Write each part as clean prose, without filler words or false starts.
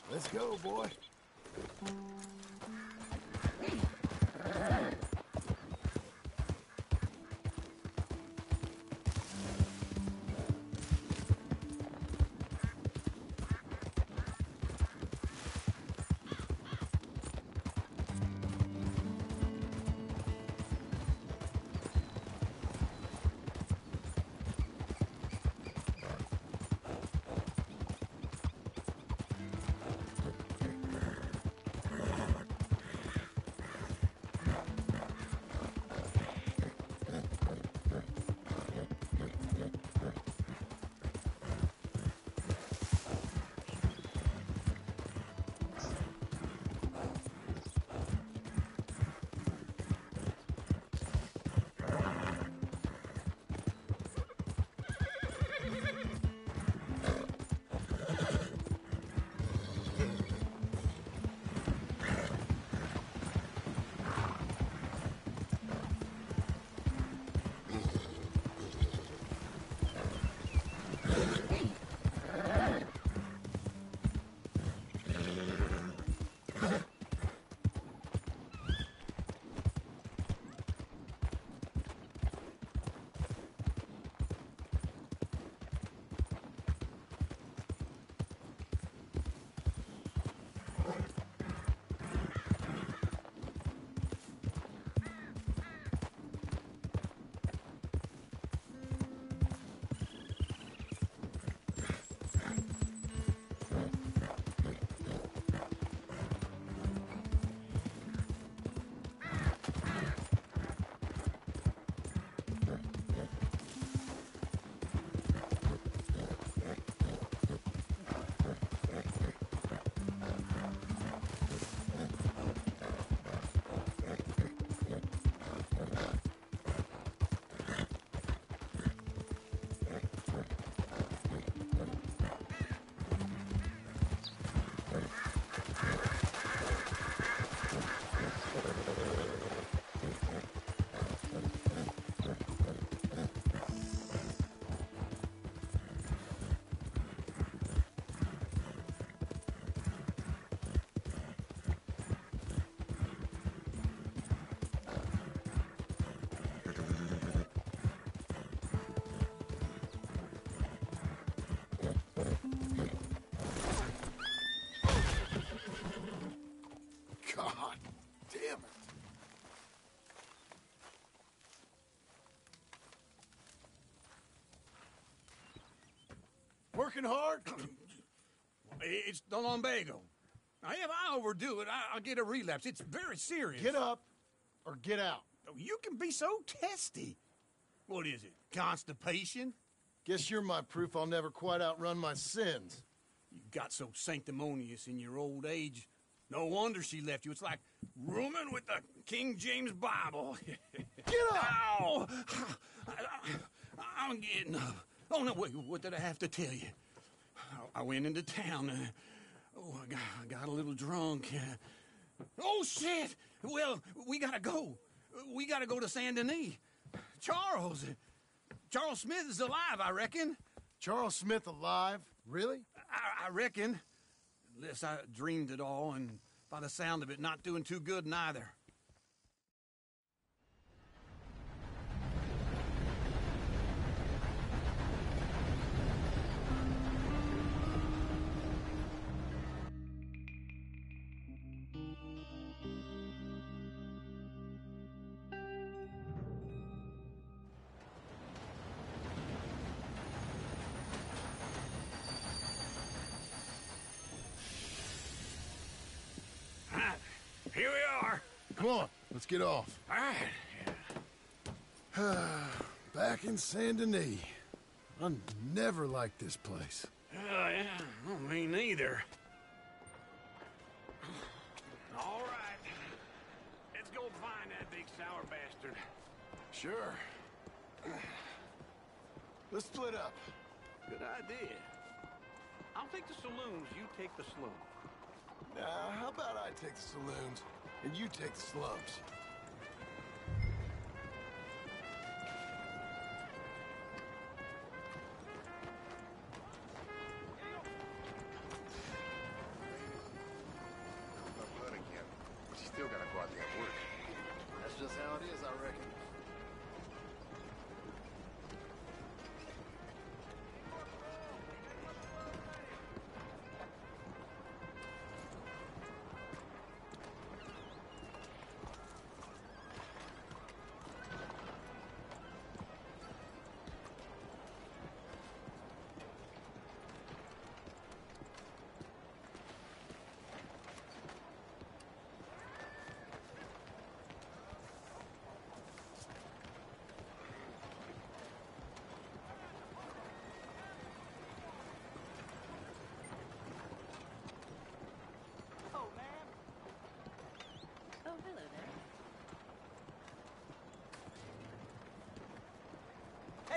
Let's go, boy. God damn it. Working hard? It's the lumbago. Now, if I overdo it, I'll get a relapse. It's very serious. Get up or get out. Oh, you can be so testy. What is it, constipation? Guess you're my proof I'll never quite outrun my sins. You got so sanctimonious in your old age. No wonder she left you. It's like rooming with the King James Bible. Get up! Ow! I'm getting up. Oh, no, wait, what did I have to tell you? I went into town. I got a little drunk. Oh, shit! Well, we gotta go. We gotta go to Saint Denis. Charles Smith is alive, I reckon. Charles Smith alive? Really? I reckon. Unless I dreamed it all, and by the sound of it, not doing too good neither. Here we are. Come on, let's get off. All right. Back in Saint Denis. I never liked this place. Yeah, well, me neither. All right. Let's go find that big sour bastard. Sure. Let's split up. Good idea. I'll take the saloons, you take the slums. Now, how about I take the saloons and you take the slums? hardly have work. That's just how it is, I reckon. Oh, hello there.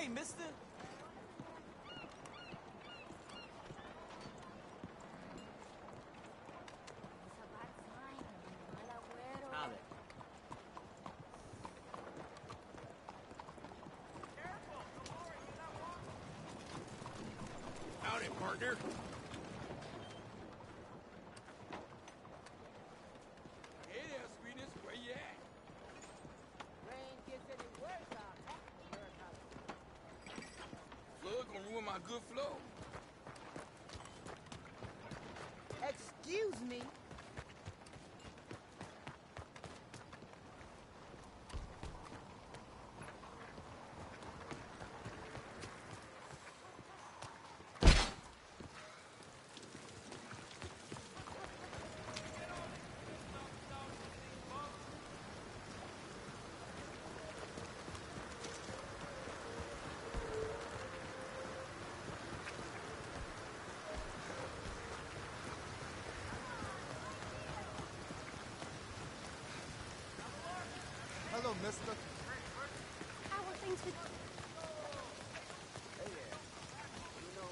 Hey, mister! Howdy. Howdy, partner. Hey there, sweetness. Where you at? Rain gets any worse out here. Flood gonna ruin my good flow. Excuse me. Hello, mister. How are things with... Hey there. You know.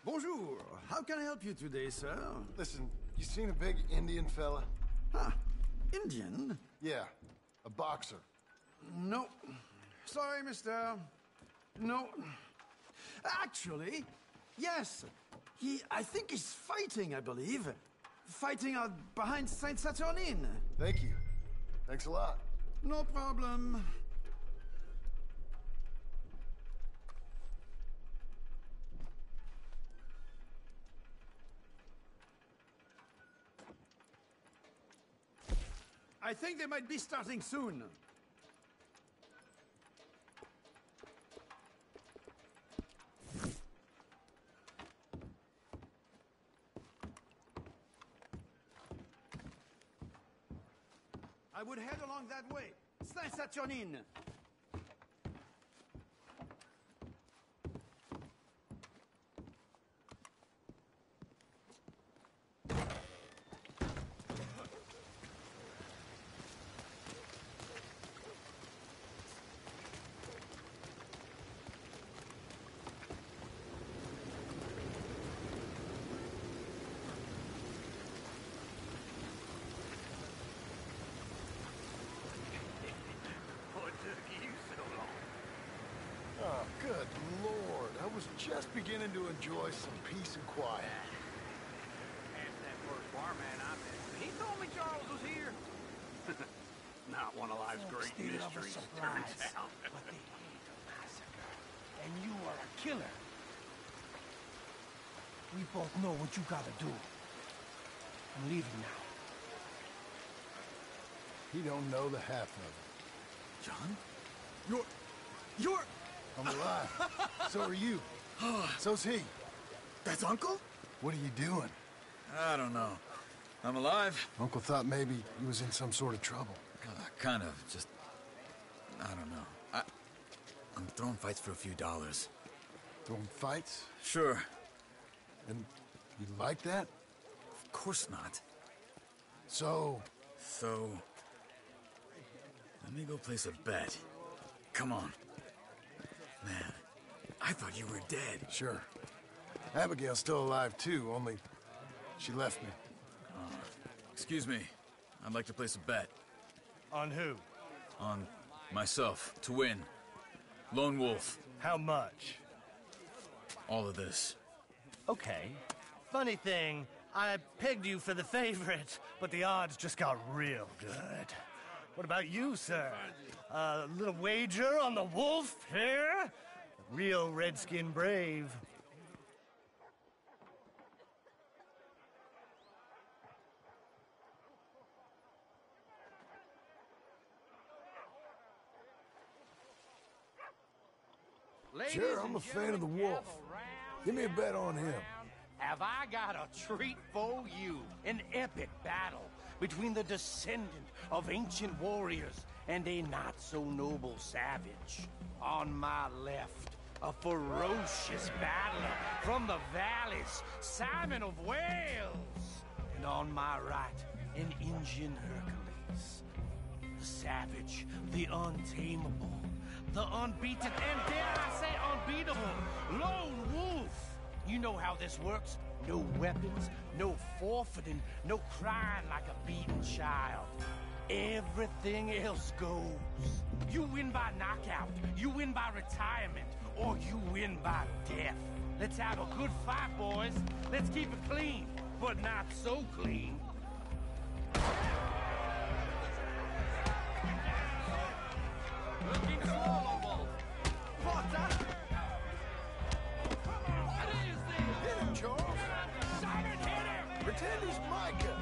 Bonjour. How can I help you today, sir? Listen, you seen a big Indian fella? Ah, Indian? Yeah, a boxer. No. Sorry, mister. No. Actually, yes. I think he's fighting, I believe. Fighting out behind Saint Saturnine. Thank you. Thanks a lot. No problem. I think they might be starting soon. I would head along that way. Saint Saturnine. What took you so long? Oh, good Lord. I was just beginning to enjoy some peace and quiet. Ask that first barman I met. He told me Charles was here. Not one of life's great mysteries, turns out. But they hate a massacre. And you are a killer. We both know what you gotta do. I'm leaving now. He don't know the half of it. John? You're... I'm alive. So are you. So's he. That's Uncle? What are you doing? I don't know. I'm alive. Uncle thought maybe he was in some sort of trouble. Kind of. Just... I don't know. I'm throwing fights for a few dollars. Throwing fights? Sure. And you like that? Of course not. So, let me go place a bet. Come on. Man, I thought you were dead. sure. Abigail's still alive too, only she left me. Excuse me. I'd like to place a bet. On who? On myself, to win. Lone Wolf. How much? All of this. Okay. Funny thing, I pegged you for the favorite, but the odds just got real good. What about you, sir? A little wager on the wolf here? Real redskin brave. Sure, I'm a fan of the wolf. Give me a bet on him. Have I got a treat for you? An epic battle between the descendant of ancient warriors and a not-so-noble savage. On my left, a ferocious battler from the valleys, Simon of Wales. And on my right, an Indian Hercules. The savage, the untamable, the unbeaten, and dare I say unbeatable, Lone Wolf. You know how this works. No weapons, no forfeiting, no crying like a beaten child. Everything else goes. You win by knockout, you win by retirement, or you win by death. Let's have a good fight, boys. Let's keep it clean, but not so clean. Looking slow, Wolf. Potter! Hit him, Charles. Simon, hit him! Pretend he's Micah.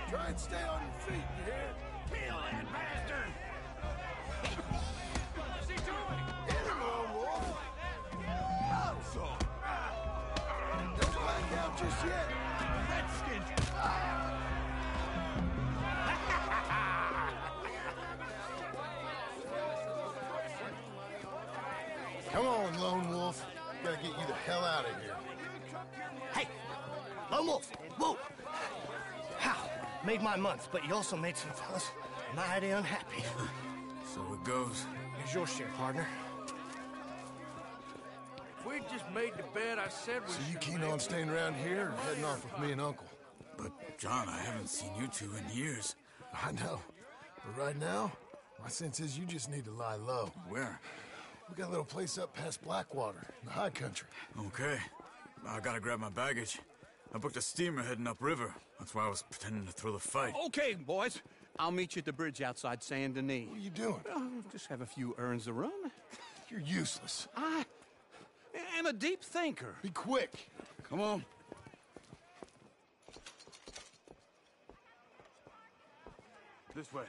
Try and stay on your feet, you hear? Kill that bastard! What's he doing? Hit him, Lone Wolf. Dad&Son. Don't back out just yet. Redskins! Come on, Lone Wolf. Gotta get you the hell out of here. Hey! Lone Wolf! Whoa! How? Made my month, but you also made some fellas mighty unhappy. So it goes. Here's your share, partner. We just made the bet I said we So you should keen make. on staying around here or heading off with me and Uncle? But, John, I haven't seen you two in years. I know. But right now, my sense is you just need to lie low. Where? We got a little place up past Blackwater, in the high country. Okay. I gotta grab my baggage. I booked a steamer heading upriver. That's why I was pretending to throw the fight. Okay, boys. I'll meet you at the bridge outside Saint Denis. What are you doing? Just have a few errands to run. You're useless. I am a deep thinker. Be quick. Come on. This way.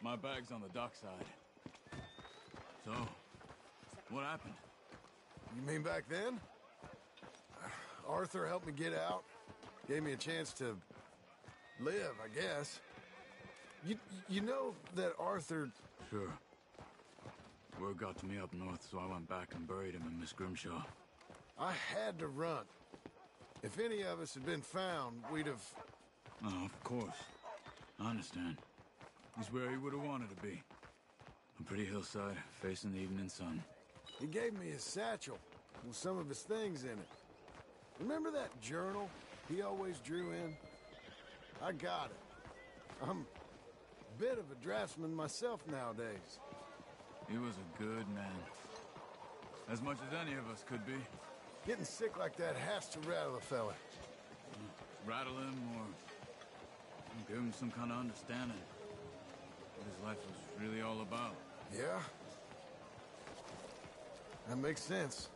My bag's on the dockside. So, what happened? You mean back then? Arthur helped me get out. Gave me a chance to live, I guess. You know that Arthur... Sure. Word got to me up north, so I went back and buried him in Miss Grimshaw. I had to run. If any of us had been found, we'd have... Oh, of course. I understand. He's where he would have wanted to be. A pretty hillside, facing the evening sun. He gave me his satchel with some of his things in it. Remember that journal he always drew in? I got it. I'm a bit of a draftsman myself nowadays. He was a good man. As much as any of us could be. Getting sick like that has to rattle a fella. Rattle him or give him some kind of understanding. What his life was really all about. Yeah? That makes sense.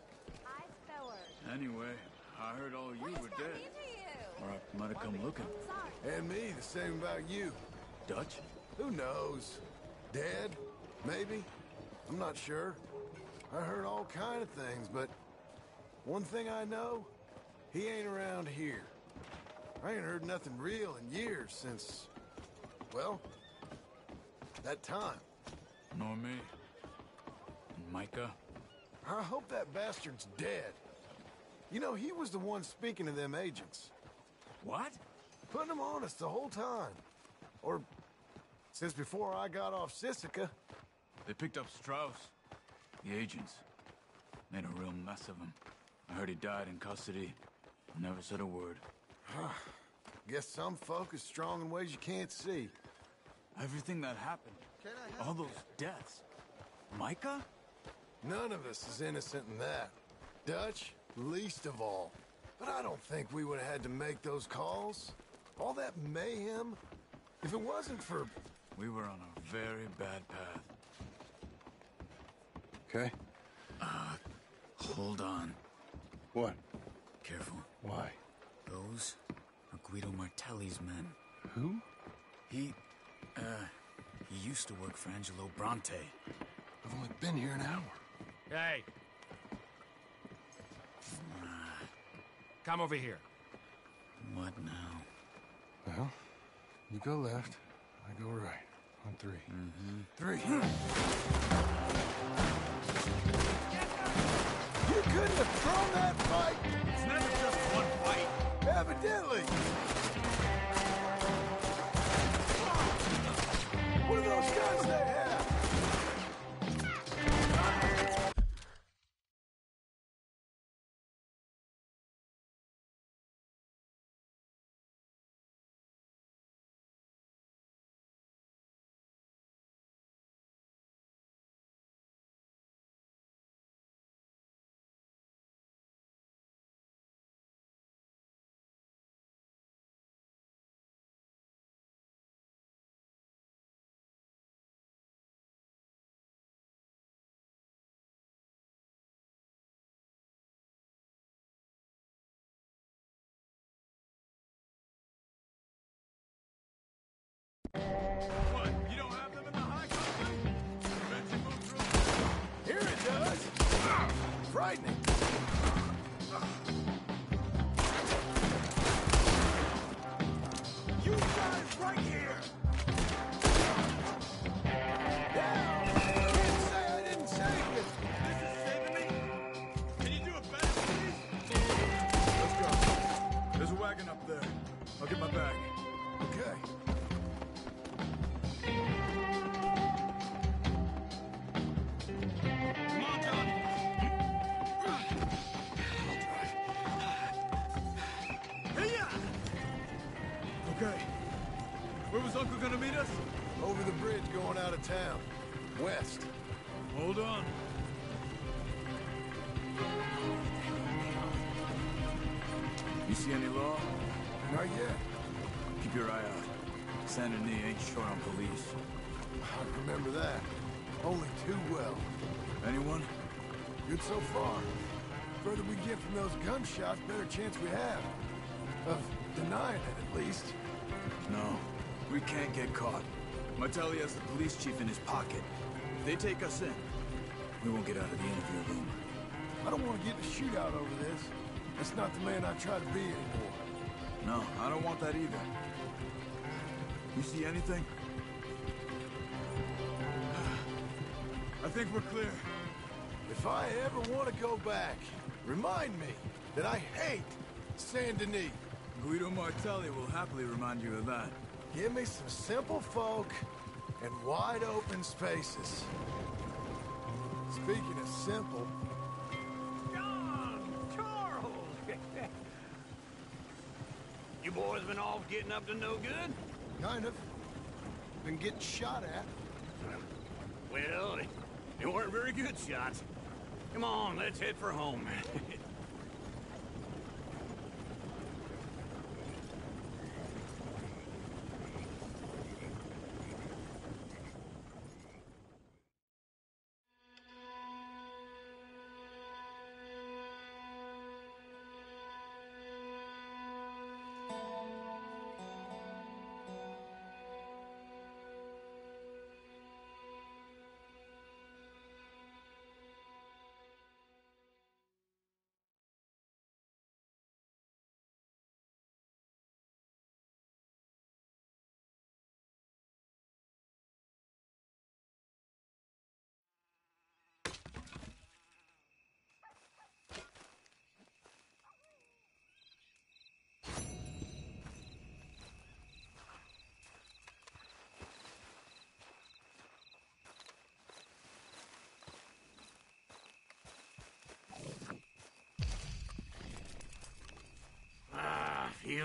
Hi, Spellers. Anyway, I heard all you were dead. Or I might have come looking. Sorry. And me, the same about you. Dutch? Who knows? Dead? Maybe? I'm not sure. I heard all kind of things, but one thing I know, he ain't around here. I ain't heard nothing real in years since, well, that time. Nor me. And Micah? I hope that bastard's dead. You know, he was the one speaking to them agents. What? Putting them on us the whole time. Or since before I got off Sisika. They picked up Strauss. The agents. Made a real mess of him. I heard he died in custody. Never said a word. Guess some folk is strong in ways you can't see. Everything that happened. All those deaths. Micah? None of us is innocent in that. Dutch, least of all. But I don't think we would have had to make those calls. All that mayhem. If it wasn't for... We were on a very bad path. Okay. Hold on. What? Careful. Why? Those are Guido Martelli's men. Who? He used to work for Angelo Bronte. I've only been here an hour. Hey. Come over here. What now? Well, you go left, I go right. On three. Three. You couldn't have thrown that fight! It's never just one fight. Evidently! What are those guns they have? What? You don't have them in the high country? Convention moves through. Here it does! Frightening! You guys right here! Down! Can't say I didn't save you! This is saving me? Can you do it better, please? Let's go. There's a wagon up there. I'll get my bag. Okay. Come on, John. Hey-ya! Okay. Where was Uncle gonna meet us? Over the bridge going out of town. West. Hold on. You see any law? Not yet. Keep your eye out. Saint Denis ain't short on police. I remember that. Only too well. Anyone? Good so far. Further we get from those gunshots, better chance we have. Of denying it, at least. No. We can't get caught. Martelli has the police chief in his pocket. If they take us in, we won't get out of the interview room. I don't want to get in a shootout over this. That's not the man I try to be anymore. No, I don't want that either. You see anything? I think we're clear. If I ever want to go back, remind me that I hate Saint Denis. Guido Martelli will happily remind you of that. Give me some simple folk and wide open spaces. Speaking of simple, John! Charles! You boys been off getting up to no good? kind of. Been getting shot at. Well, they weren't very good shots. Come on, let's head for home.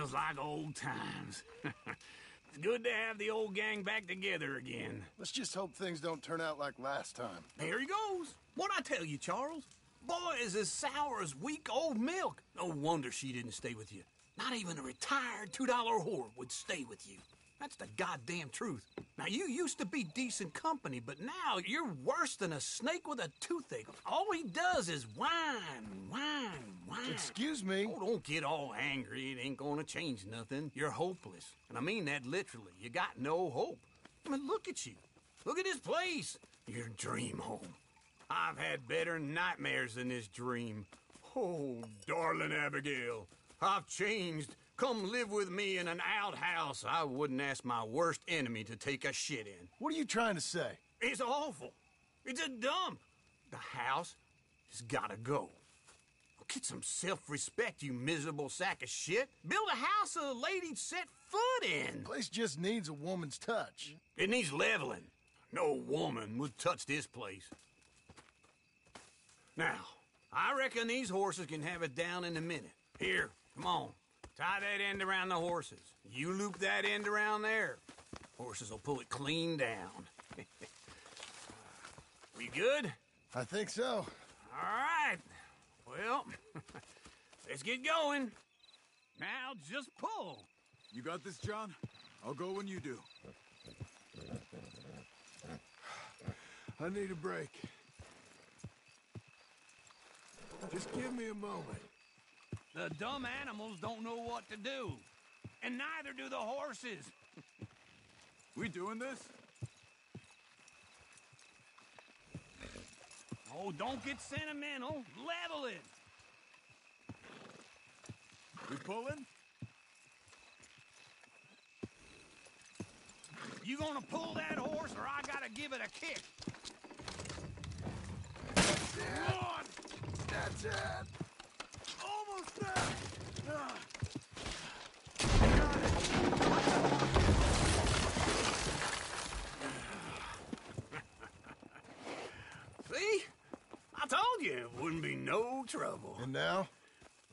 Feels like old times. It's good to have the old gang back together again. Let's just hope things don't turn out like last time. There he goes. What'd I tell you, Charles? Boy is as sour as week-old milk. No wonder she didn't stay with you. Not even a retired $2 whore would stay with you. That's the goddamn truth. Now, you used to be decent company, but now you're worse than a snake with a toothache. All he does is whine. Excuse me? Oh, don't get all angry. It ain't gonna change nothing. You're hopeless. And I mean that literally. You got no hope. I mean, look at you. Look at this place. Your dream home. I've had better nightmares than this dream. Oh, darling Abigail, I've changed. Come live with me in an outhouse I wouldn't ask my worst enemy to take a shit in. What are you trying to say? It's awful. It's a dump. The house has gotta go. Get some self-respect, you miserable sack of shit. Build a house a lady'd set foot in. The place just needs a woman's touch. It needs leveling. No woman would touch this place. Now, I reckon these horses can have it down in a minute. Here, come on. Tie that end around the horses. You loop that end around there. Horses will pull it clean down. We good? I think so. All right. Well, let's get going. Now just pull. You got this, John? I'll go when you do. I need a break. Just give me a moment. The dumb animals don't know what to do. And neither do the horses. We doing this? Oh, don't get sentimental. Level it. We pulling? You gonna pull that horse or I gotta give it a kick? Come on! That's it! Almost there! See? I told you it wouldn't be no trouble. And now?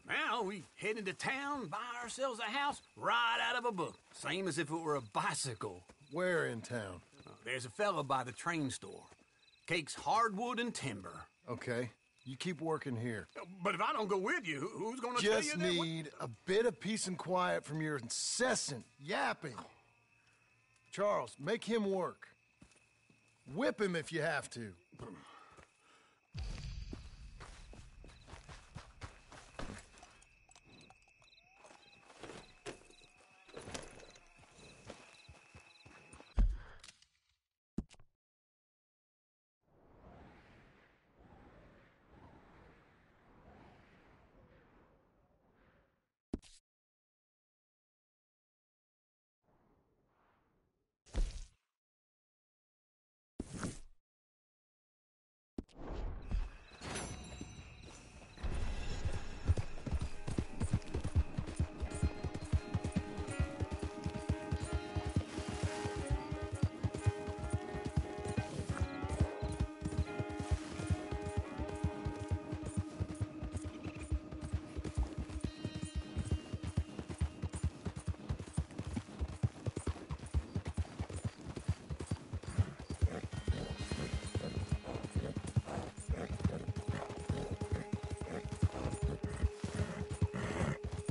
Now we head into town, buy ourselves a house right out of a book. Same as if it were a bicycle. Where in town? There's a fella by the train store. Cakes hardwood and timber. Okay. You keep working here. But if I don't go with you, who's gonna tell you Just that? need a bit of peace and quiet from your incessant yapping. Charles, make him work. Whip him if you have to.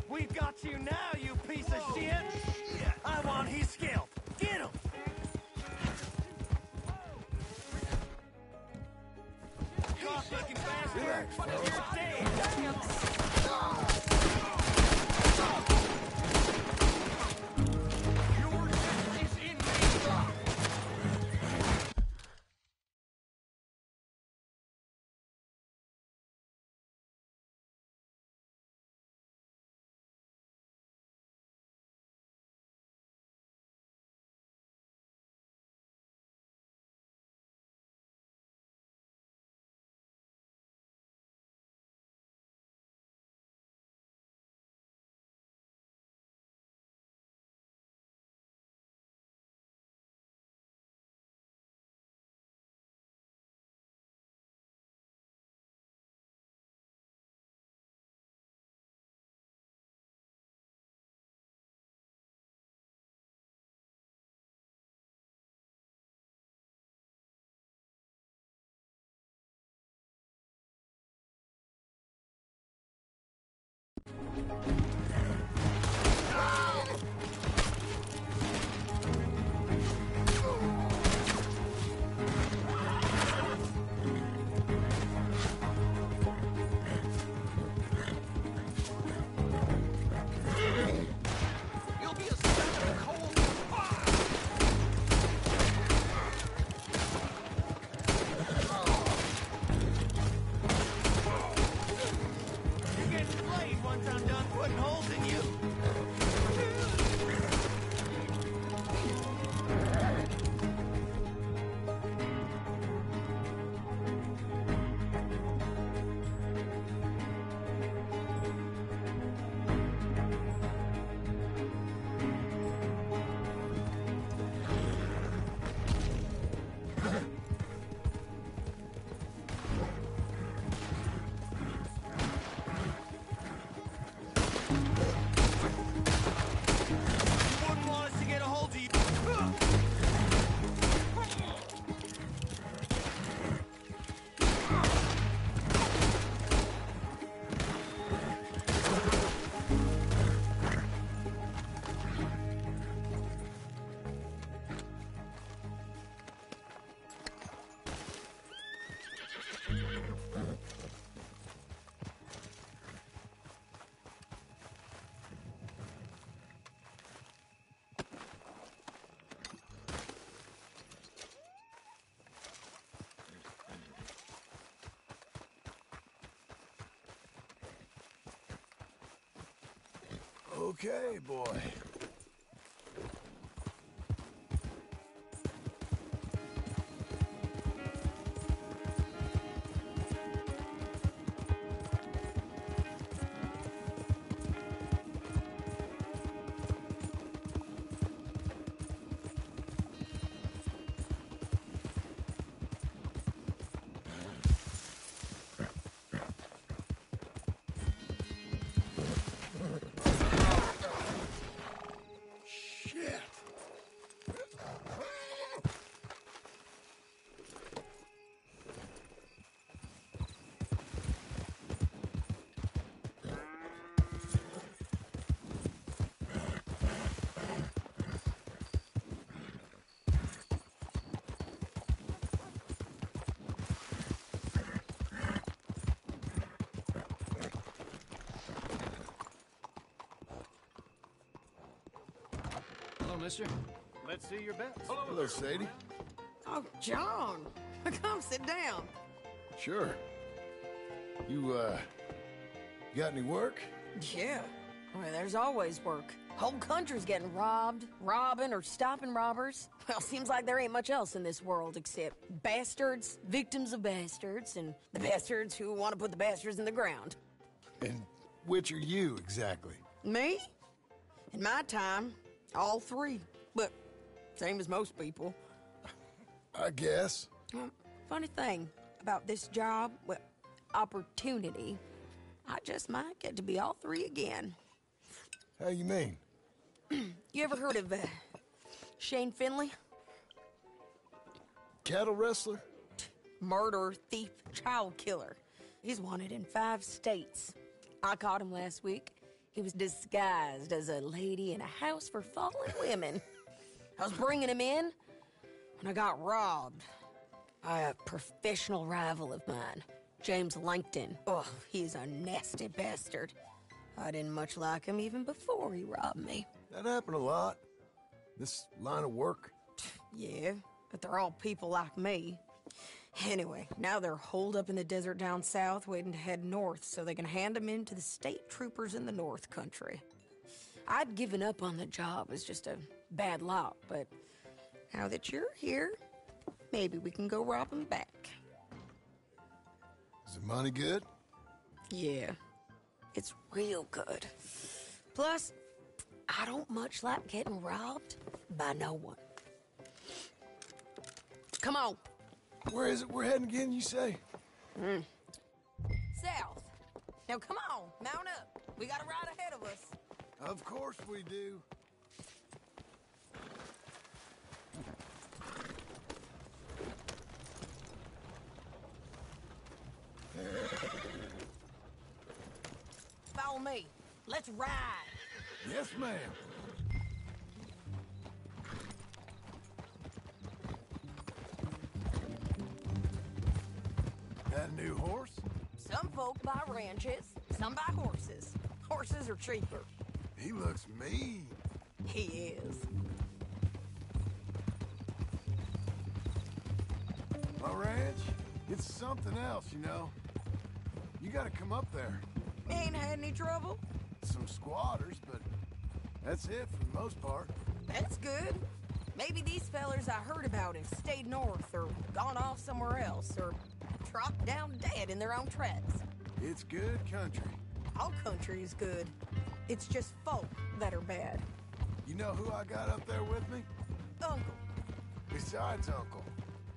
We've got you now, you piece of shit! I want his scalp! Get him! Cock-looking bastard! You're dead! You'll be a step of cold fire! You're getting flayed once I'm done putting holes in you. You wouldn't want us to get a hold of you. Okay, boy. Shit. Hello, mister. Let's see your bets. Hello, Sadie. Oh, John. Come sit down. Sure. You, got any work? Yeah. Well, there's always work. Whole country's getting robbed, robbing, or stopping robbers. Well, seems like there ain't much else in this world except bastards, victims of bastards, and the bastards who want to put the bastards in the ground. And which are you, exactly? Me? In my time, all three. But same as most people. I guess. Funny thing about this job, well, opportunity, I just might get to be all three again. How you mean? You ever heard of Shane Finley? Cattle wrestler? Murderer, thief, child killer. He's wanted in 5 states. I caught him last week. He was disguised as a lady in a house for fallen women. I was bringing him in when I got robbed by a professional rival of mine, James Langton. Oh, he's a nasty bastard. I didn't much like him even before he robbed me. That happened a lot. This line of work. Yeah, but they're all people like me. Anyway, now they're holed up in the desert down south waiting to head north so they can hand them in to the state troopers in the north country. I'd given up on the job as just a bad lot, but now that you're here, maybe we can go rob them back. Is the money good? Yeah, it's real good. Plus, I don't much like getting robbed by no one. Come on. Where is it we're heading again, you say? South. Now come on, mount up. We got a ride ahead of us. Of course we do. Follow me. Okay, let's ride. Yes, ma'am. That a new horse? Some folk buy ranches, some buy horses. Horses are cheaper. He looks mean. He is. My ranch, it's something else, you know. You gotta come up there. Ain't had any trouble? Some squatters, but that's it for the most part. That's good. Maybe these fellers I heard about have stayed north or gone off somewhere else or dropped down dead in their own tracks. It's good country. All country is good. It's just folk that are bad. You know who I got up there with me? Uncle. Besides Uncle.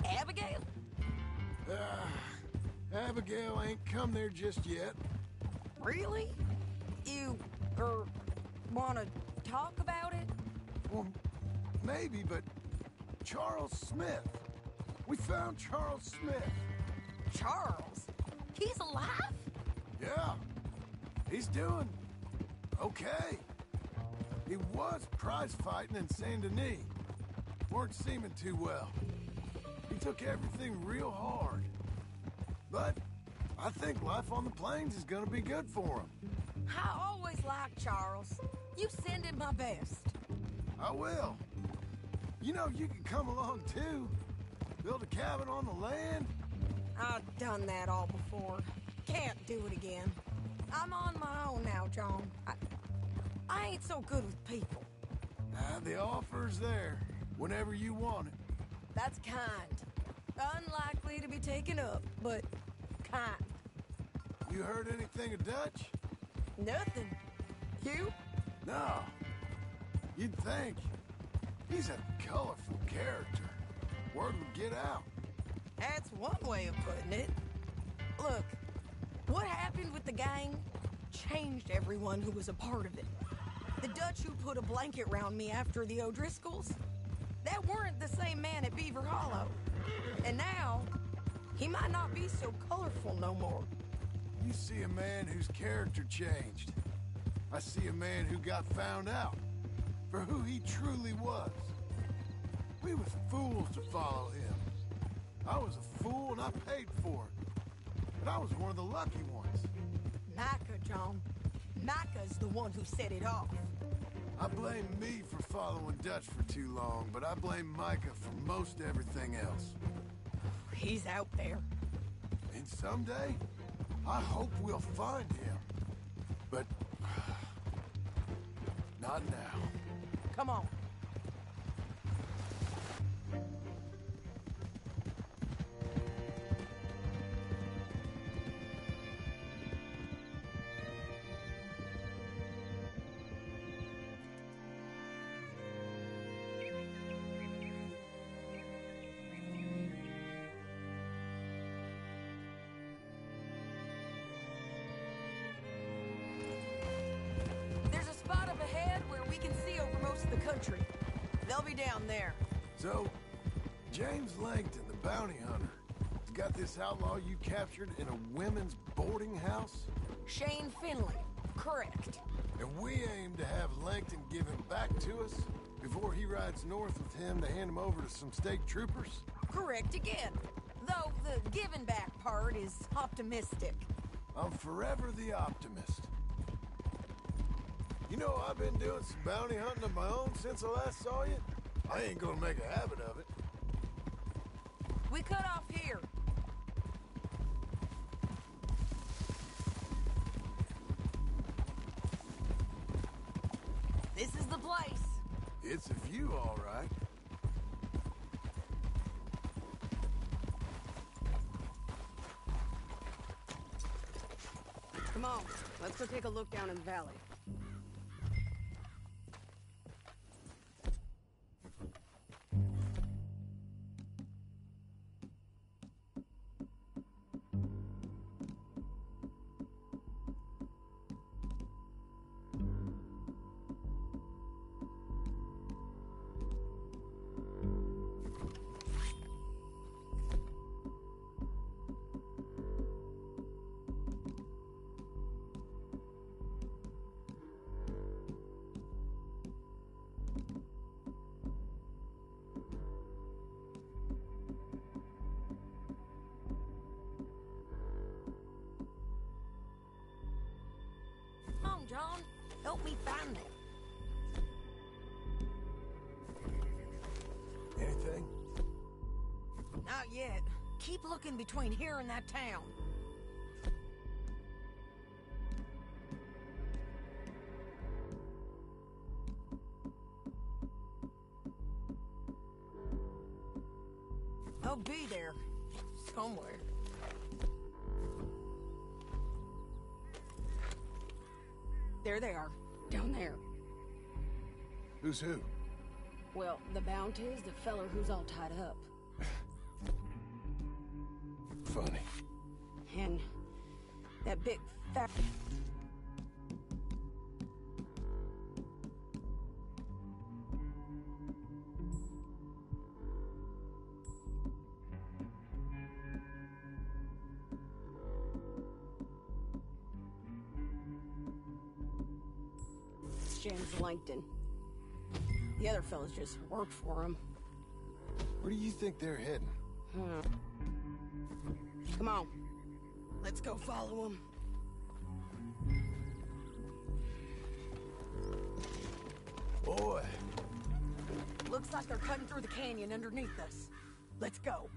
Abigail? Abigail ain't come there just yet. Really? You, wanna talk about it? Well, maybe, but Charles Smith. We found Charles Smith. Charles? He's alive? Yeah. He's doing okay. He was prize fighting in Saint Denis. Weren't seeming too well. He took everything real hard. But I think life on the plains is gonna be good for him. I always liked Charles. You send him my best. I will. You know, you can come along too. Build a cabin on the land. I've done that all before. Can't do it again. I'm on my own now, John. I ain't so good with people. The offer's there whenever you want it. That's kind. Unlikely to be taken up, but kind. You heard anything of Dutch? Nothing. You? No. You'd think. He's a colorful character. Word would get out. That's one way of putting it. Look, what happened with the gang changed everyone who was a part of it. The Dutch who put a blanket round me after the O'Driscolls, that weren't the same man at Beaver Hollow. And now, he might not be so colorful no more. You see a man whose character changed. I see a man who got found out for who he truly was. We was fools to follow him. I was a fool and I paid for it. But I was one of the lucky ones. Micah, John. Micah's the one who set it off. I blame me for following Dutch for too long, but I blame Micah for most everything else. He's out there. And someday, I hope we'll find him. But not now. Come on. Country. They'll be down there. So, James Langton, the bounty hunter, has got this outlaw you captured in a women's boarding house? Shane Finley. Correct. And we aim to have Langton give him back to us before he rides north with him to hand him over to some state troopers? Correct again. Though the giving back part is optimistic. I'm forever the optimist. You know, I've been doing some bounty hunting of my own since I last saw you. I ain't gonna make a habit of it. We cut off here. This is the place. It's a view, all right. Come on, let's go take a look down in the valley. John? Help me find them. Anything? Not yet. Keep looking between here and that town. They'll be there. Somewhere. There they are. Down there. Who's who? Well, the bounty is the feller who's all tied up. Funny. And that big fat... James Langton. The other fellas just worked for him. Where do you think they're heading? Come on. Let's go follow them. Boy. Looks like they're cutting through the canyon underneath us. Let's go.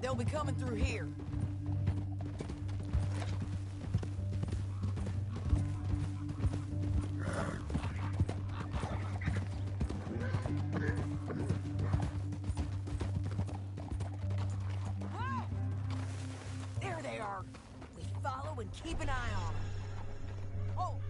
They'll be coming through here. Whoa! There they are. We follow and keep an eye on them. Oh!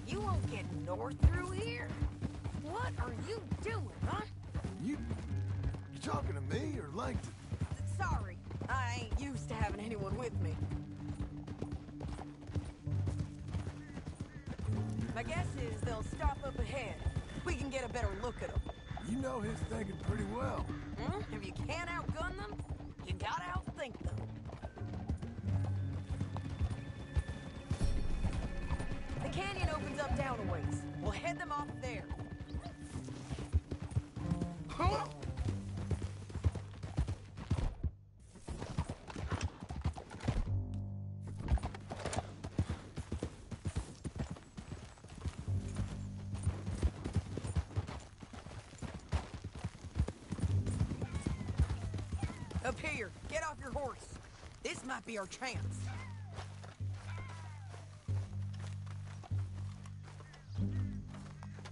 You won't get north through here? What are you doing, huh? You talking to me or Langton? Sorry, I ain't used to having anyone with me. My guess is they'll stop up ahead. We can get a better look at them. You know his thinking pretty well. If you can't outgun them, you gotta outthink them. The canyon opens up down a ways. We'll head them off there. Huh? Up here, get off your horse. This might be our chance.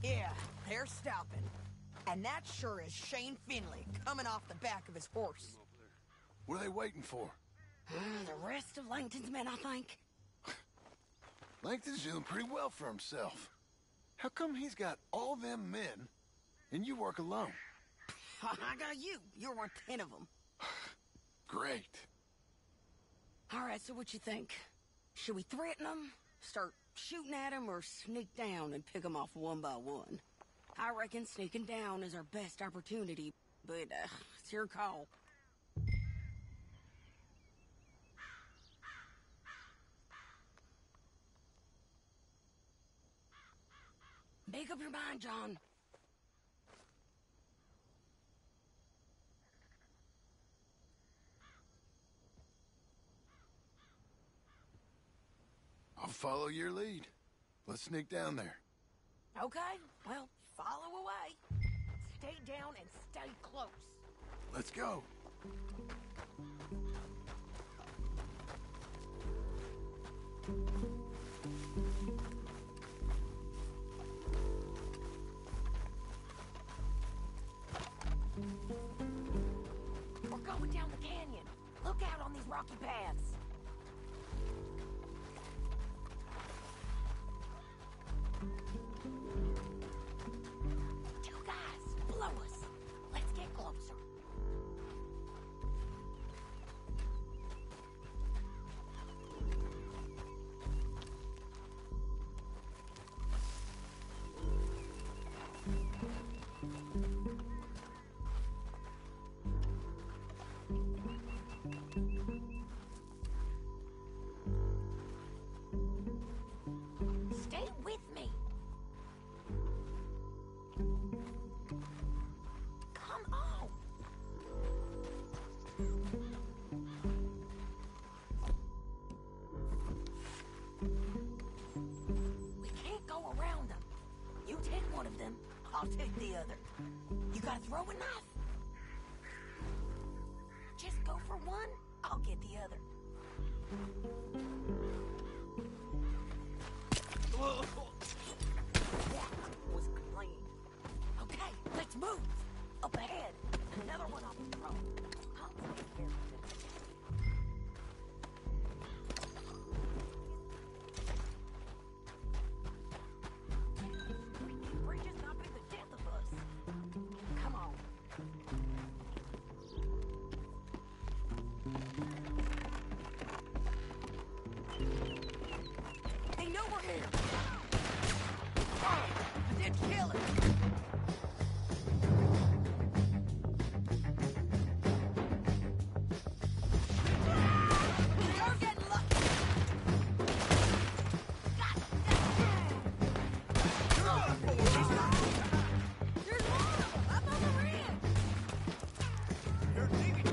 Yeah, they're stopping. And that sure is Shane Finley coming off the back of his horse. What are they waiting for? The rest of Langton's men, I think. Langton's doing pretty well for himself. How come he's got all them men, and you work alone? I got you. You're worth 10 of them. Great. All right, so what you think? Should we threaten them, start shooting at them, or sneak down and pick them off one by one? I reckon sneaking down is our best opportunity, but it's your call. Make up your mind, John. I'll follow your lead. Let's sneak down there. Okay, well, follow away. Stay down and stay close. Let's go. We're going down the canyon. Look out on these rocky paths. You guys, blow us. Let's get closer. got a throwing knife? Just go for one, I'll get the other. That was clean. Okay, let's move. Up ahead, another one on the road. I'll take care of it. Bridge is not be the death of us. Come on. They know we're here. I did kill it. You're getting lucky. There's one of them up on the ridge. You're leaving.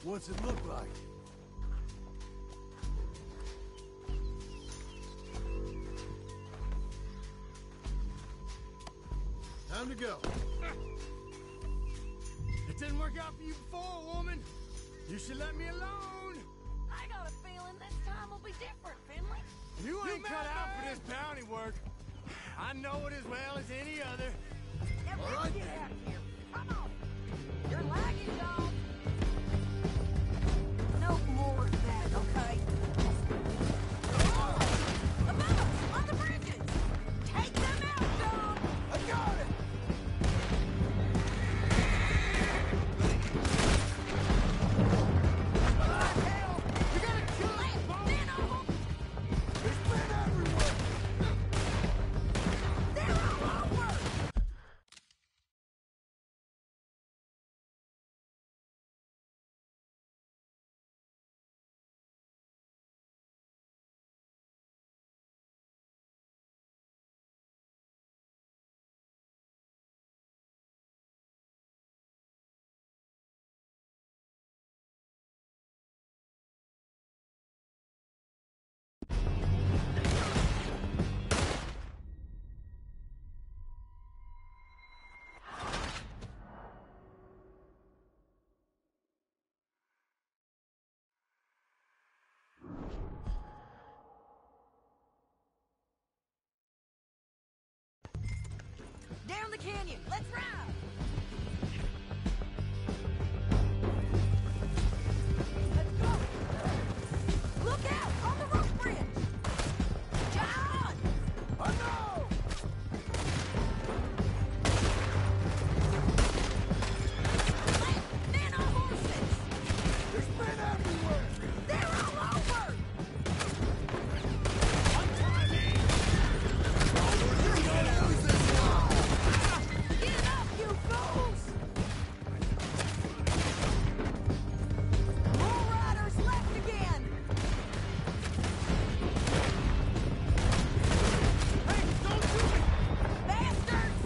What's it look like? Time to go. It didn't work out for you before, woman. You should let me alone. I got a feeling this time will be different, Finley. You ain't cut out for this bounty work. I know it as well as any other. Yeah, let's right, get then. out of here. Come on. You're lagging, dog. No more of that, okay? Above us, on the bridges. Take them out, dog. I got it! You gotta kill it, Men on them. There's men everywhere! They're all over. Down the canyon. Let's ride. Let's go. Look out on the roof bridge. John! I know! Men on horses. There's men everywhere! They're all over. Get up, you fools! More riders left again. Hey, don't shoot me! Bastards!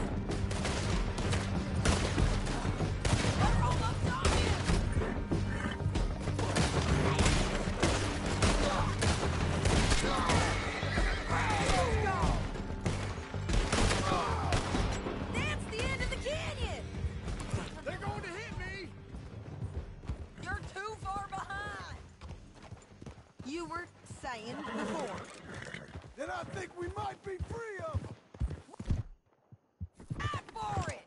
They're almost on you! Let's go! That's the end of the canyon! They're going to hit me! You're too far behind! You were saying before. Then I think we might be free of them! Fight for it!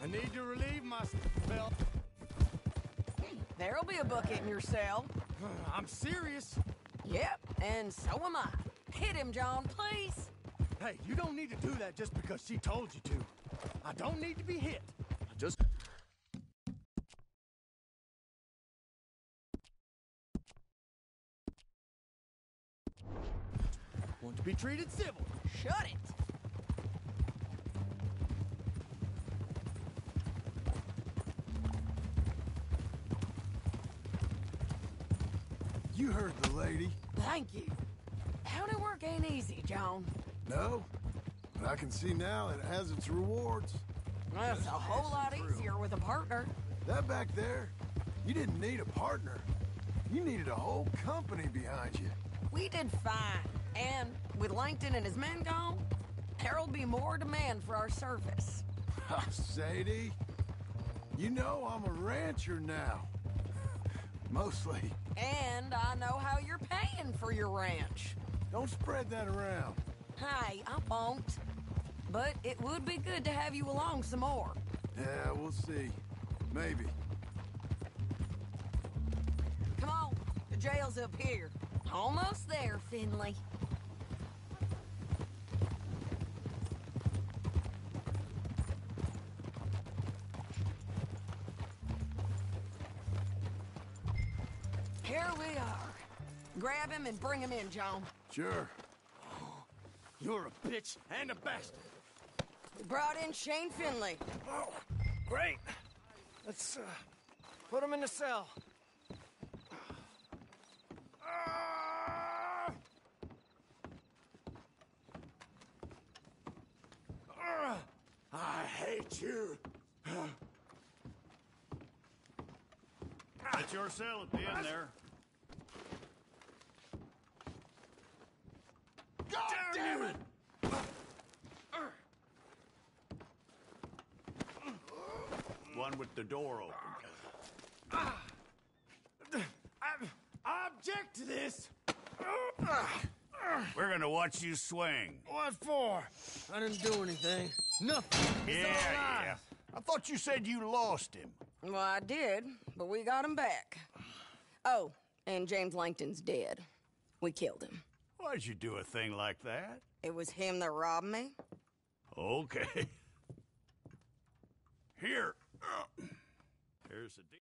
I need to relieve myself. There'll be a bucket in your cell. I'm serious. Yep, and so am I. Hit him, John, please. Hey, you don't need to do that just because she told you to. I don't need to be hit. I just... want to be treated civil. Shut it. You heard the lady. Thank you. County work ain't easy, John. No? But I can see now it has its rewards. That's a whole lot easier with a partner. That back there, you didn't need a partner. You needed a whole company behind you. We did fine. And with Langton and his men gone, there'll be more demand for our service. Sadie, you know I'm a rancher now. Mostly. And I know how you're paying for your ranch. Don't spread that around. Hey, I won't. But it would be good to have you along some more. Yeah, we'll see. Maybe. Come on, the jail's up here. Almost there, Finley. Here we are. Grab him and bring him in, John. Sure. You're a bitch and a bastard. We brought in Shane Finley. Oh, great. Let's, put him in the cell. I hate you. That's your cell at the end there. God damn it! One with the door open. I object to this. We're gonna watch you swing. What for? I didn't do anything. Nothing. It's all lies. I thought you said you lost him. Well, I did, but we got him back. Oh, and James Langton's dead. We killed him. Why'd you do a thing like that? It was him that robbed me. Okay. Here. Here's a decent...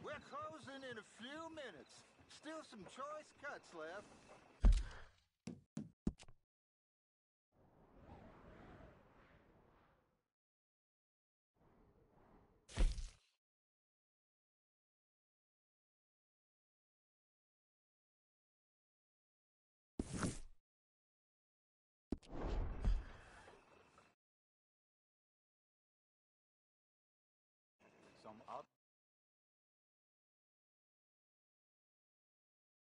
We're closing in a few minutes. Still some choice cuts left.